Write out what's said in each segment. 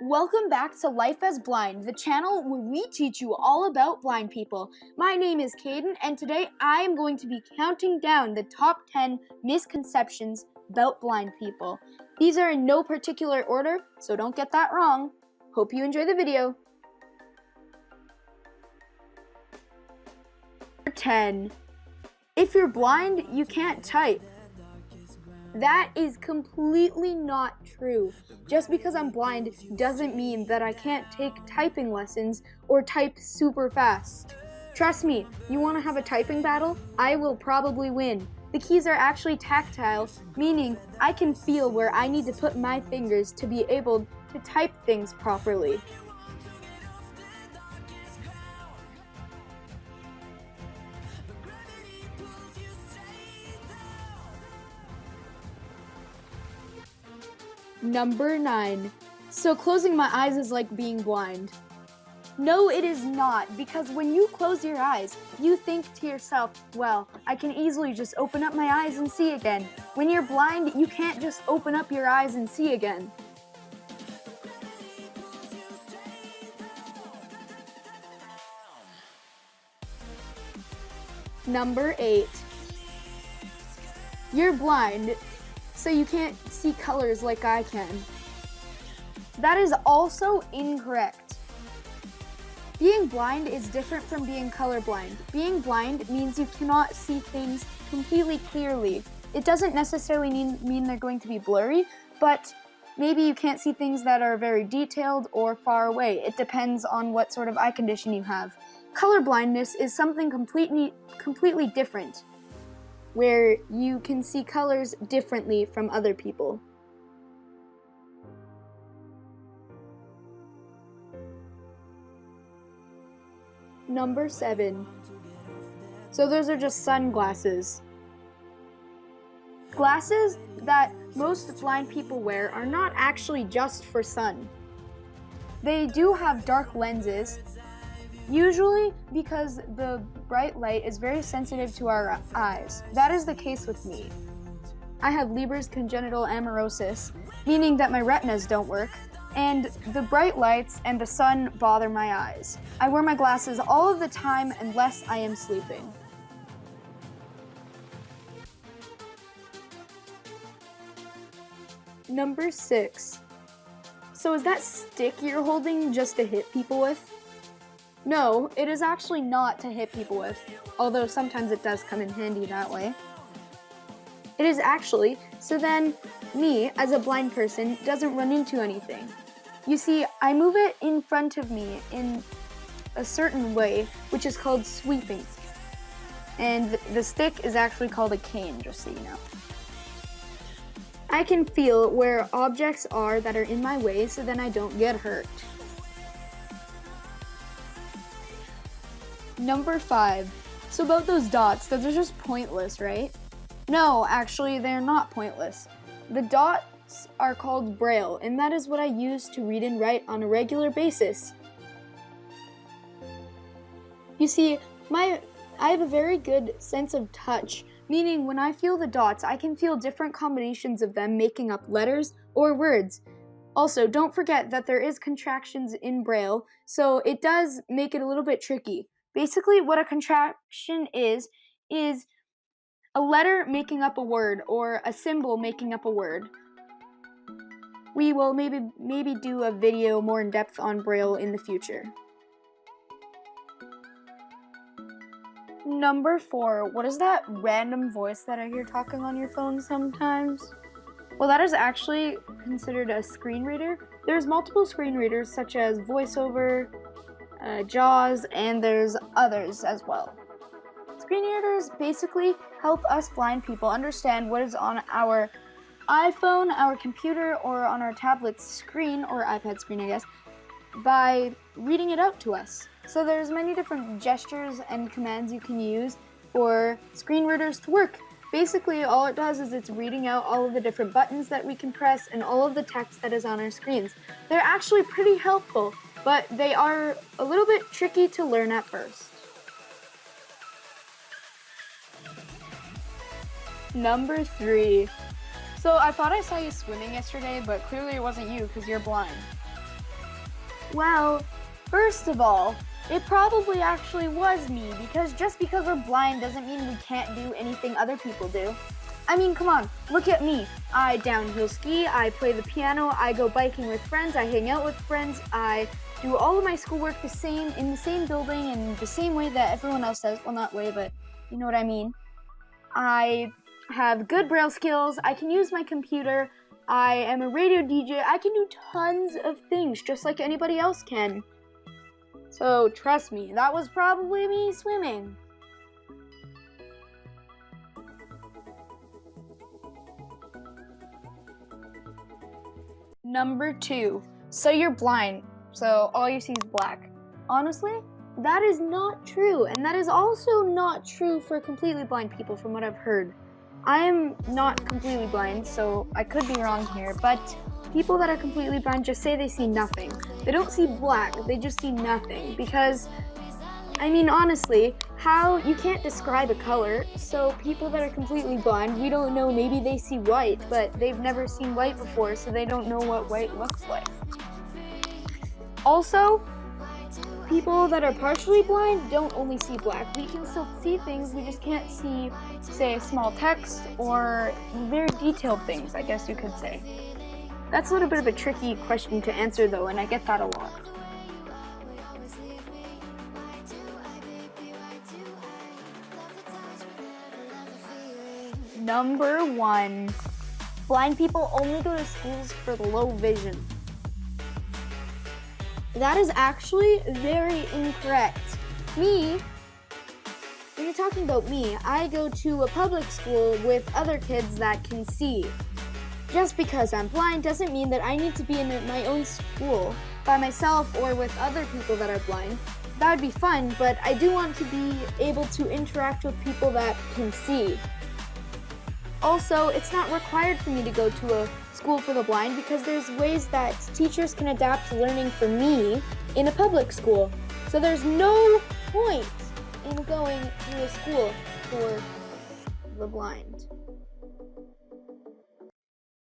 Welcome back to Life as Blind, the channel where we teach you all about blind people. My name is Caden, and today I am going to be counting down the top 10 misconceptions about blind people. These are in no particular order, so don't get that wrong. Hope you enjoy the video. Number 10. If you're blind, you can't type. That is completely not true. Just because I'm blind doesn't mean that I can't take typing lessons or type super fast. Trust me, you want to have a typing battle? I will probably win. The keys are actually tactile, meaning I can feel where I need to put my fingers to be able to type things properly. Number 9. So closing my eyes is like being blind. No, it is not, because when you close your eyes, you think to yourself, well, I can easily just open up my eyes and see again. When you're blind, you can't just open up your eyes and see again. Number 8. You're blind, so you can't see colors like I can. That is also incorrect. Being blind is different from being colorblind. Being blind means you cannot see things completely clearly. It doesn't necessarily mean they're going to be blurry, but maybe you can't see things that are very detailed or far away. It depends on what sort of eye condition you have. Colorblindness is something completely different, where you can see colors differently from other people. Number 7. So those are just sunglasses. Glasses that most blind people wear are not actually just for sun. They do have dark lenses, usually because the bright light is very sensitive to our eyes. That is the case with me. I have Leber's congenital amaurosis, meaning that my retinas don't work, and the bright lights and the sun bother my eyes. I wear my glasses all of the time unless I am sleeping. Number 6. So is that stick you're holding just to hit people with? No, it is actually not to hit people with, although sometimes it does come in handy that way. It is actually so then me, as a blind person, doesn't run into anything. You see, I move it in front of me in a certain way, which is called sweeping. And the stick is actually called a cane, just so you know. I can feel where objects are that are in my way so then I don't get hurt. Number 5. So about those dots, those are just pointless, right? No, actually, they're not pointless. The dots are called Braille, and that is what I use to read and write on a regular basis. You see, I have a very good sense of touch, meaning when I feel the dots, I can feel different combinations of them making up letters or words. Also, don't forget that there is contractions in Braille, so it does make it a little bit tricky. Basically, what a contraction is a letter making up a word or a symbol making up a word. We will maybe do a video more in depth on Braille in the future. Number 4. What is that random voice that I hear talking on your phone sometimes? Well, that is actually considered a screen reader. There's multiple screen readers such as VoiceOver, JAWS, and there's others as well. Screen readers basically help us blind people understand what is on our iPhone, our computer, or on our tablet's screen, or iPad screen, I guess, by reading it out to us. So there's many different gestures and commands you can use for screen readers to work. Basically, all it does is it's reading out all of the different buttons that we can press and all of the text that is on our screens. They're actually pretty helpful, but they are a little bit tricky to learn at first. Number 3. So I thought I saw you swimming yesterday, but clearly it wasn't you because you're blind. Well, first of all, it probably actually was me, because just because we're blind doesn't mean we can't do anything other people do. I mean, come on, look at me. I downhill ski, I play the piano, I go biking with friends, I hang out with friends, I do all of my schoolwork in the same building in the same way that everyone else does. Well, not way, but you know what I mean. I have good braille skills, I can use my computer, I am a radio DJ, I can do tons of things just like anybody else can. So trust me, that was probably me swimming. Number 2, so you're blind, so all you see is black. Honestly, that is not true, and that is also not true for completely blind people from what I've heard. I am not completely blind, so I could be wrong here, but people that are completely blind just say they see nothing. They don't see black, they just see nothing, because, I mean, honestly, you can't describe a color, so people that are completely blind, we don't know, maybe they see white, but they've never seen white before, so they don't know what white looks like. Also, people that are partially blind don't only see black. We can still see things, we just can't see, say, small text or very detailed things, I guess you could say. That's a little bit of a tricky question to answer though, and I get that a lot. Number 1, blind people only go to schools for low vision. That is actually very incorrect. When you're talking about me, I go to a public school with other kids that can see. Just because I'm blind doesn't mean that I need to be in my own school by myself or with other people that are blind. That would be fun, but I do want to be able to interact with people that can see. Also, it's not required for me to go to a school for the blind because there's ways that teachers can adapt learning for me in a public school. So there's no point in going to a school for the blind.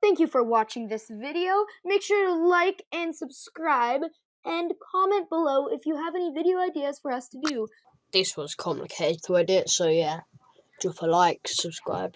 Thank you for watching this video. Make sure to like and subscribe and comment below if you have any video ideas for us to do. This was complicated to edit, so yeah, drop a like, subscribe.